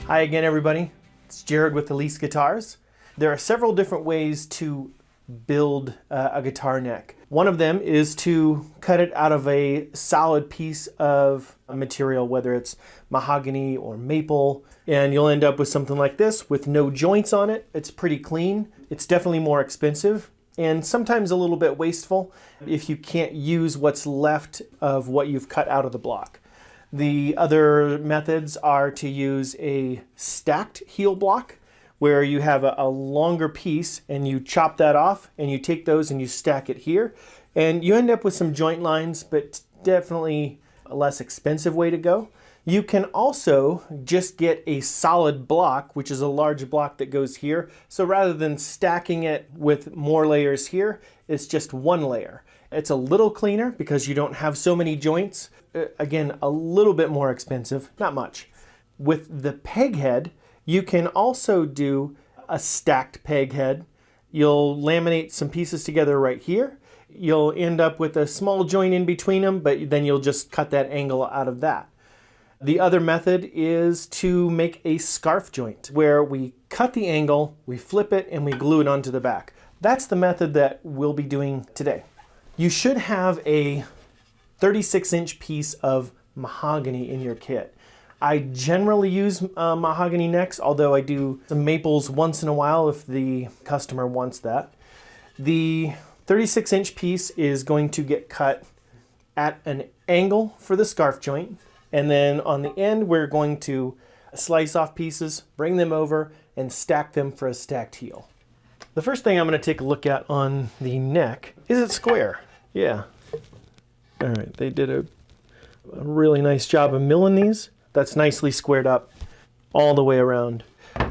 Hi again, everybody. It's Jared with Elise Guitars. There are several different ways to build a guitar neck. One of them is to cut it out of a solid piece of material, whether it's mahogany or maple, and you'll end up with something like this with no joints on it. It's pretty clean. It's definitely more expensive and sometimes a little bit wasteful if you can't use what's left of what you've cut out of the block. The other methods are to use a stacked heel block, where you have a longer piece and you chop that off and you take those and you stack it here. And you end up with some joint lines, but definitely a less expensive way to go. You can also just get a solid block, which is a large block that goes here. So rather than stacking it with more layers here, it's just one layer. It's a little cleaner because you don't have so many joints. Again, a little bit more expensive, not much. With the Peghead, you can also do a stacked Peghead. You'll laminate some pieces together right here. You'll end up with a small joint in between them, but then you'll just cut that angle out of that. The other method is to make a scarf joint, where we cut the angle, we flip it, and we glue it onto the back. That's the method that we'll be doing today. You should have a 36-inch piece of mahogany in your kit. I generally use mahogany necks, although I do some maples once in a while if the customer wants that. The 36-inch piece is going to get cut at an angle for the scarf joint, and then on the end we're going to slice off pieces, bring them over, and stack them for a stacked heel. The first thing I'm going to take a look at on the neck, is it square? Yeah. All right, they did a really nice job of milling these. That's nicely squared up all the way around.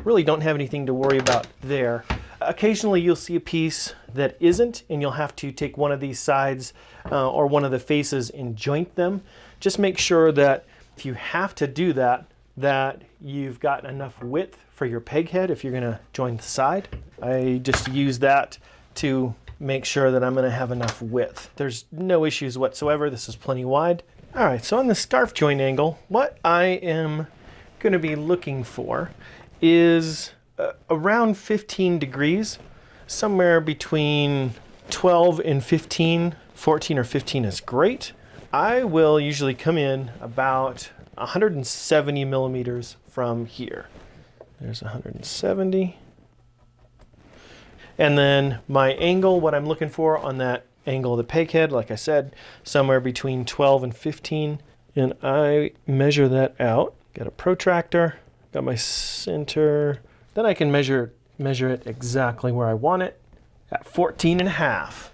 Really don't have anything to worry about there. Occasionally you'll see a piece that isn't, and you'll have to take one of these sides or one of the faces and joint them. Just make sure that if you have to do that, that you've got enough width for your peg head if you're gonna join the side. I just use that to make sure that I'm gonna have enough width. There's no issues whatsoever. This is plenty wide. All right, so on the scarf joint angle, what I am gonna be looking for is around 15 degrees, somewhere between 12 and 15. 14 or 15 is great. I will usually come in about 170 millimeters from here. There's 170. And then my angle, what I'm looking for on that angle of the peg head, like I said, somewhere between 12 and 15. And I measure that out. Got a protractor, got my center. Then I can measure it exactly where I want it at 14 and a half.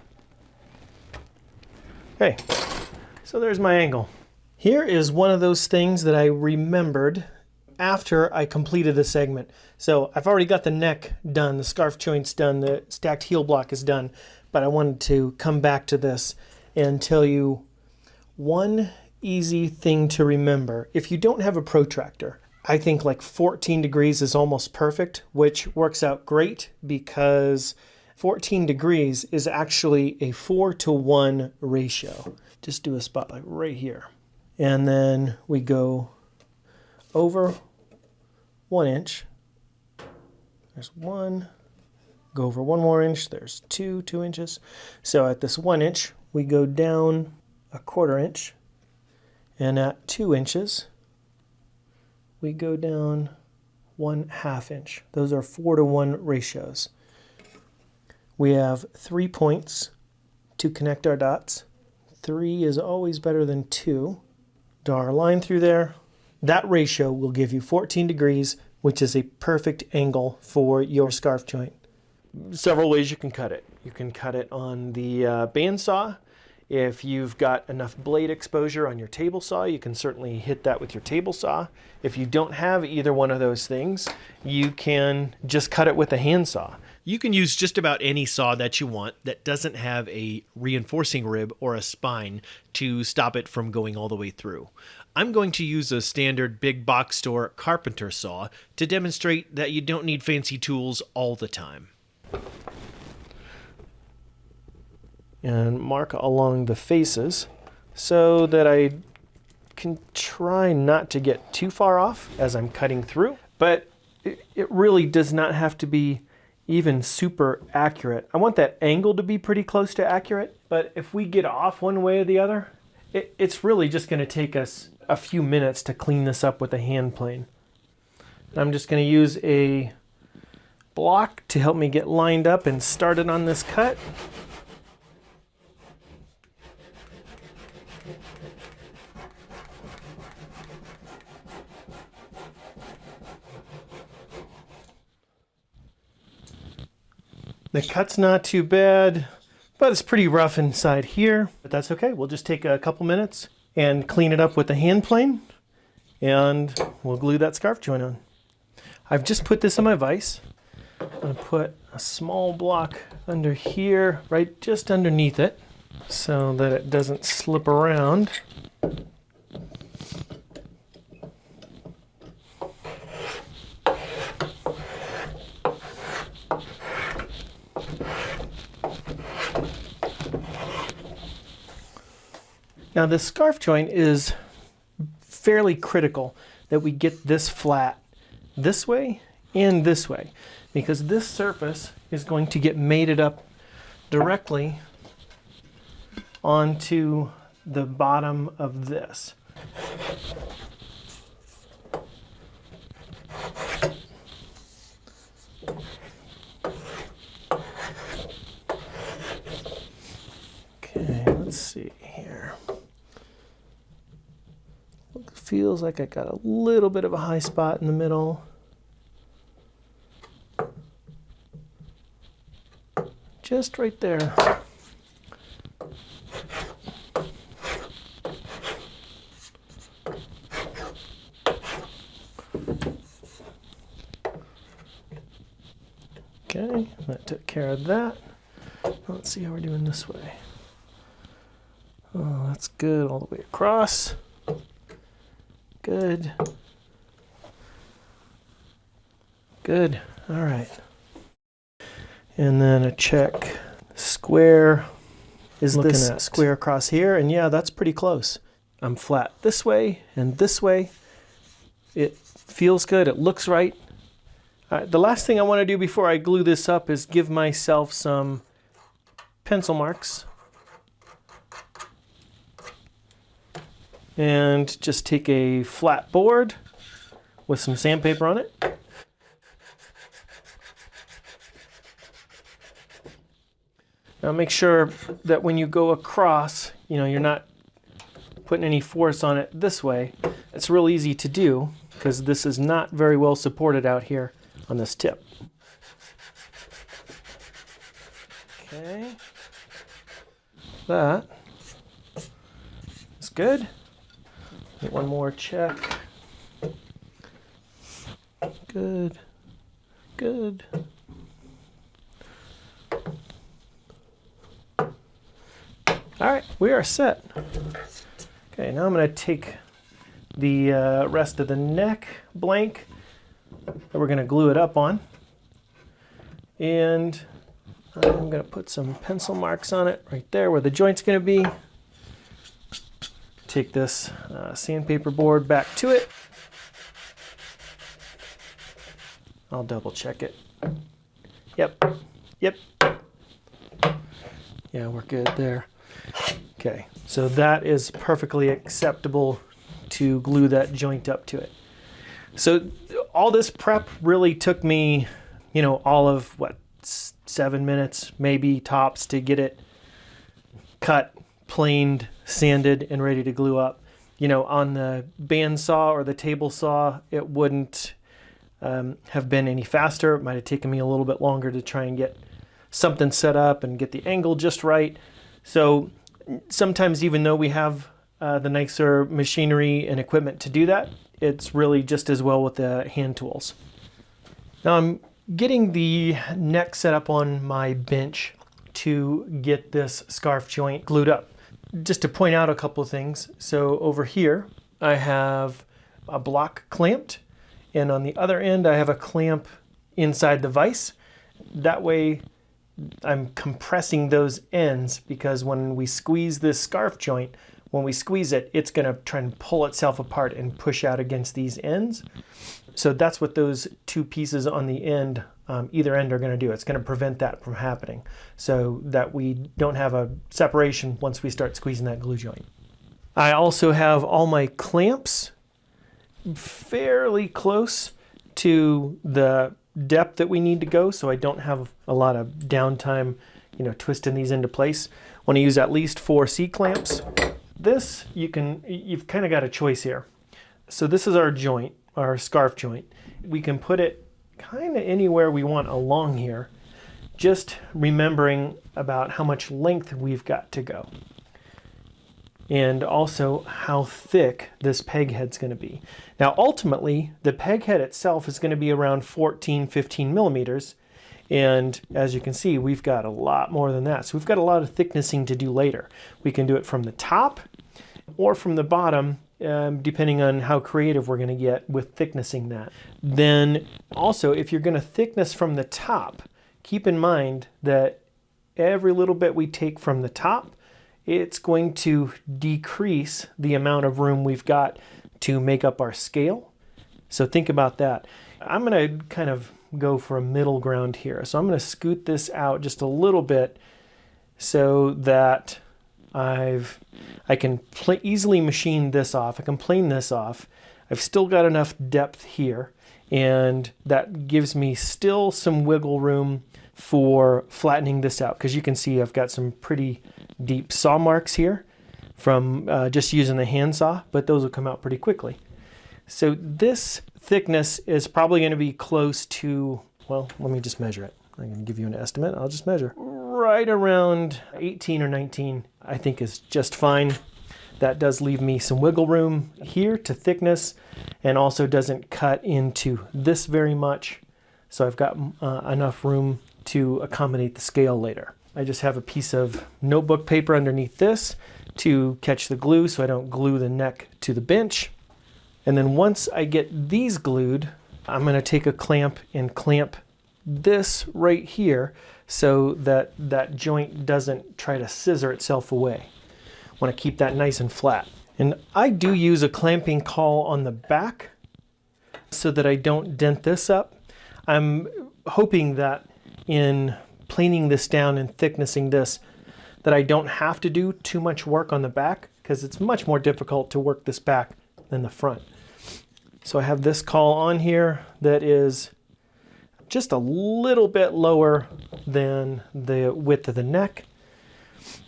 Okay, so there's my angle. Here is one of those things that I remembered after I completed the segment. So I've already got the neck done, the scarf joint's done, the stacked heel block is done, but I wanted to come back to this and tell you one easy thing to remember. If you don't have a protractor, I think like 14 degrees is almost perfect, which works out great because 14 degrees is actually a 4-to-1 ratio. Just do a spot like right here. And then we go over 1 inch. There's one. Go over 1 more inch. There's 2 inches. So at this 1 inch, we go down 1/4 inch. And at 2 inches, we go down 1/2 inch. Those are 4-to-1 ratios. We have 3 points to connect our dots. 3 is always better than 2. Draw our line through there. That ratio will give you 14 degrees, which is a perfect angle for your scarf joint. Several ways you can cut it. You can cut it on the bandsaw. If you've got enough blade exposure on your table saw, you can certainly hit that with your table saw. If you don't have either one of those things, you can just cut it with a handsaw. You can use just about any saw that you want that doesn't have a reinforcing rib or a spine to stop it from going all the way through. I'm going to use a standard big box store carpenter saw to demonstrate that you don't need fancy tools all the time. And mark along the faces so that I can try not to get too far off as I'm cutting through. but it really does not have to be even super accurate. I want that angle to be pretty close to accurate, but if we get off one way or the other, it's really just going to take us a few minutes to clean this up with a hand plane. I'm just going to use a block to help me get lined up and started on this cut. The cut's not too bad, but it's pretty rough inside here, but that's okay. We'll just take a couple minutes and clean it up with the hand plane, and we'll glue that scarf joint on. I've just put this in my vise. I'm going to put a small block under here, right just underneath it, so that it doesn't slip around. Now this scarf joint is fairly critical that we get this flat this way and this way, because this surface is going to get mated up directly onto the bottom of this. Okay, let's see here. Feels like I got a little bit of a high spot in the middle. Just right there. Okay, that took care of that. Let's see how we're doing this way. Oh, that's good all the way across. Good. Good. All right. And then a check square is looking this at square across here, and yeah, that's pretty close. I'm flat this way and this way. It feels good. It looks right. All right, the last thing I want to do before I glue this up is give myself some pencil marks. And just take a flat board with some sandpaper on it. Now make sure that when you go across, you're not putting any force on it this way. It's real easy to do because this is not very well supported out here on this tip. Okay. That is good. Get one more check. Good. Good. All right, we are set. Okay, now I'm going to take the rest of the neck blank that we're going to glue it up on. And I'm going to put some pencil marks on it right there where the joint's going to be. Take this sandpaper board back to it. I'll double check it. Yep. Yep. Yeah, we're good there. Okay, so that is perfectly acceptable to glue that joint up to it. So all this prep really took me, all of 7 minutes, maybe tops, to get it cut, planed, sanded, and ready to glue up. On the bandsaw or the table saw, it wouldn't have been any faster. It might have taken me a little bit longer to try and get something set up and get the angle just right. So sometimes, even though we have the nicer machinery and equipment to do that, it's really just as well with the hand tools. Now I'm getting the neck set up on my bench to get this scarf joint glued up. Just to point out a couple of things. So over here, I have a block clamped, and on the other end, I have a clamp inside the vise. That way, I'm compressing those ends, because when we squeeze this scarf joint, when we squeeze it, it's going to try and pull itself apart and push out against these ends. So that's what those two pieces on the end, either end, are going to do. It's going to prevent that from happening so that we don't have a separation once we start squeezing that glue joint. I also have all my clamps fairly close to the depth that we need to go, so I don't have a lot of downtime, twisting these into place. Want to use at least 4 C-clamps. This, you've kind of got a choice here. So this is our joint, our scarf joint. We can put it kind of anywhere we want along here, just remembering about how much length we've got to go. And also how thick this peg head's going to be. Now ultimately, the peg head itself is going to be around 14-15 millimeters. And as you can see, we've got a lot more than that. So we've got a lot of thicknessing to do later. We can do it from the top or from the bottom, depending on how creative we're going to get with thicknessing that. Then also, if you're going to thickness from the top, keep in mind that every little bit we take from the top, it's going to decrease the amount of room we've got to make up our scale. So think about that. I'm going to kind of go for a middle ground here. So I'm going to scoot this out just a little bit so that I can easily machine this off. I can plane this off. I've still got enough depth here, and that gives me still some wiggle room for flattening this out, because you can see I've got some pretty deep saw marks here from just using the handsaw, but those will come out pretty quickly. So this thickness is probably going to be close to, well, let me just measure it. I'm going to give you an estimate. I'll just measure. Right around 18 or 19, I think, is just fine. That does leave me some wiggle room here to thickness, and also doesn't cut into this very much. So I've got enough room to accommodate the scale later. I just have a piece of notebook paper underneath this to catch the glue so I don't glue the neck to the bench. And then once I get these glued, I'm going to take a clamp and clamp this right here so that that joint doesn't try to scissor itself away. I want to keep that nice and flat. And I do use a clamping caul on the back so that I don't dent this up. I'm hoping that in planing this down and thicknessing this, that I don't have to do too much work on the back, because it's much more difficult to work this back than the front. So I have this caul on here that is just a little bit lower than the width of the neck.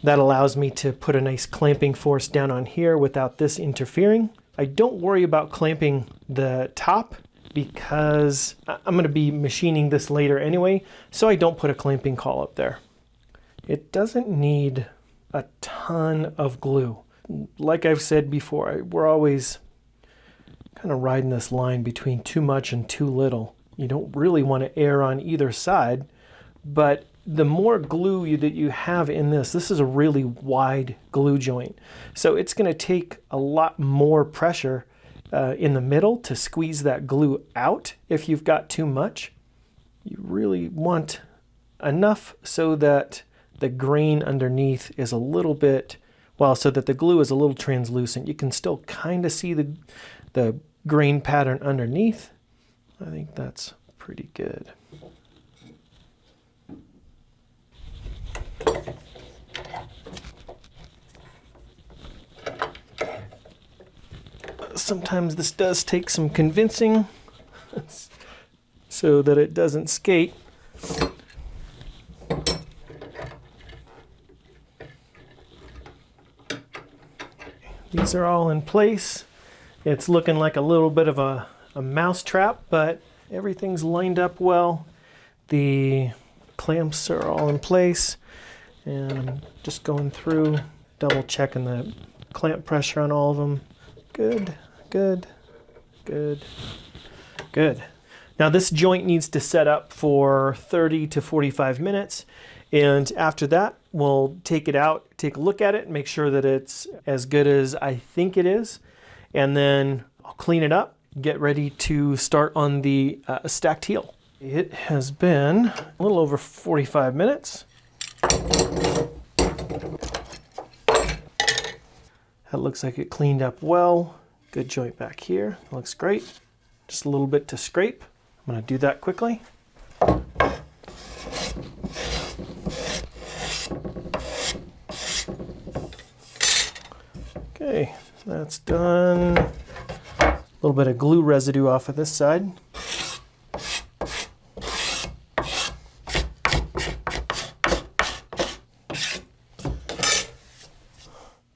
That allows me to put a nice clamping force down on here without this interfering. I don't worry about clamping the top because I'm going to be machining this later anyway, so I don't put a clamping caul up there. It doesn't need a ton of glue. Like I've said before, we're always kind of riding this line between too much and too little. You don't really want to err on either side, but the more glue that you have in this is a really wide glue joint. So it's going to take a lot more pressure in the middle to squeeze that glue out if you've got too much. You really want enough so that the grain underneath is a little bit, well, so that the glue is a little translucent. You can still kind of see the grain pattern underneath. I think that's pretty good. Sometimes this does take some convincing so that it doesn't skate. These are all in place. It's looking like a little bit of a mouse trap, but everything's lined up well. The clamps are all in place, and I'm just going through, double checking the clamp pressure on all of them. Good, good, good, good. Now this joint needs to set up for 30 to 45 minutes, and after that we'll take it out, take a look at it, make sure that it's as good as I think it is, and then I'll clean it up, get ready to start on the stacked heel. It has been a little over 45 minutes. That looks like it cleaned up well. Good joint back here. Looks great. just a little bit to scrape. I'm going to do that quickly. Okay, that's done. A little bit of glue residue off of this side.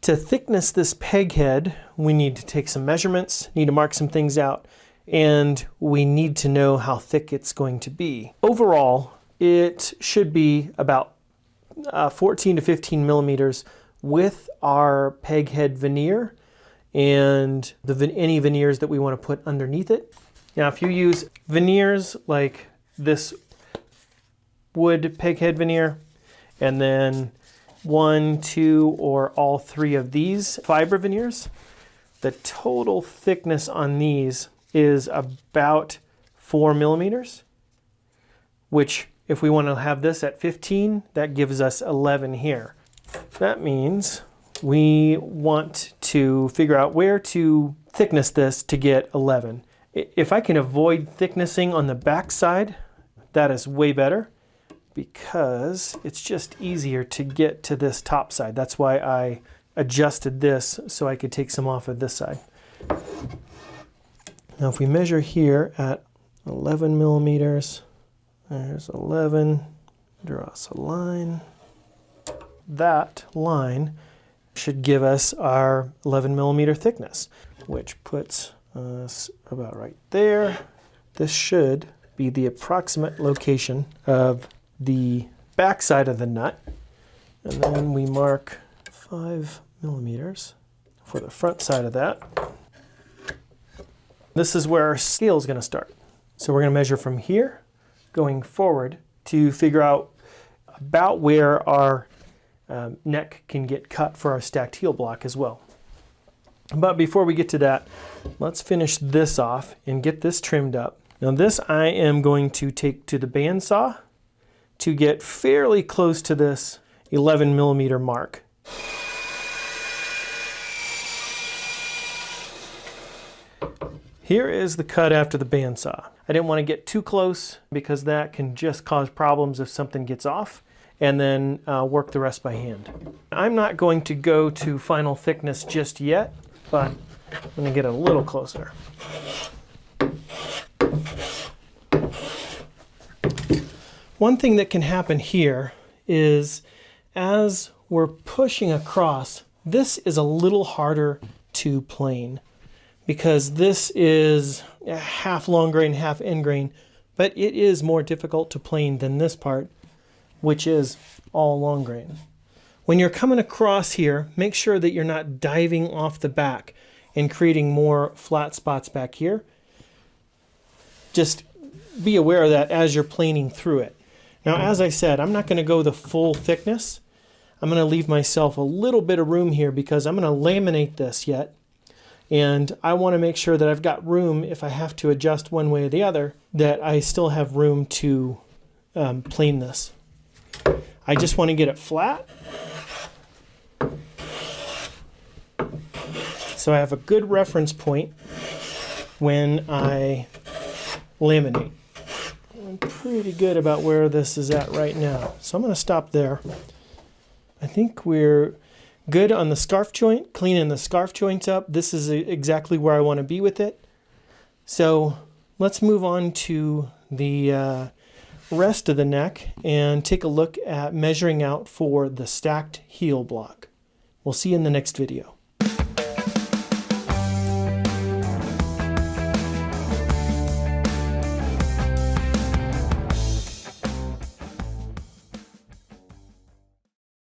To thickness this peg head, we need to take some measurements, need to mark some things out, and we need to know how thick it's going to be. Overall, it should be about 14 to 15 millimeters with our peg head veneer and any veneers that we want to put underneath it. Now, if you use veneers like this wood peg head veneer, and then 1, 2, or all 3 of these fiber veneers, the total thickness on these is about 4 millimeters, which if we want to have this at 15, that gives us 11 here. That means we want to figure out where to thickness this to get 11. If I can avoid thicknessing on the back side, that is way better, because it's just easier to get to this top side. That's why I adjusted this so I could take some off of this side. Now if we measure here at 11 millimeters, there's 11, draw us a line. That line should give us our 11 millimeter thickness, which puts us about right there. This should be the approximate location of the back side of the nut, and then we mark 5 millimeters for the front side of that. This is where our scale is going to start. So we're going to measure from here going forward to figure out about where our neck can get cut for our stacked heel block as well. But before we get to that, let's finish this off and get this trimmed up. Now this I am going to take to the bandsaw to get fairly close to this 11 millimeter mark. Here is the cut after the bandsaw. I didn't want to get too close because that can just cause problems if something gets off, and then work the rest by hand. I'm not going to go to final thickness just yet, but I'm going to get a little closer. One thing that can happen here is as we're pushing across, this is a little harder to plane because this is half long grain, half end grain, but it is more difficult to plane than this part, which is all long grain. When you're coming across here, make sure that you're not diving off the back and creating more flat spots back here. Just be aware of that as you're planing through it. Now, as I said, I'm not going to go the full thickness. I'm going to leave myself a little bit of room here because I'm going to laminate this yet. And I want to make sure that I've got room, if I have to adjust one way or the other, that I still have room to plane this. I just want to get it flat, so I have a good reference point when I laminate. I'm pretty good about where this is at right now, so I'm going to stop there. I think we're good on the scarf joint, cleaning the scarf joints up. This is exactly where I want to be with it. So let's move on to the rest of the neck and take a look at measuring out for the stacked heel block. We'll see you in the next video.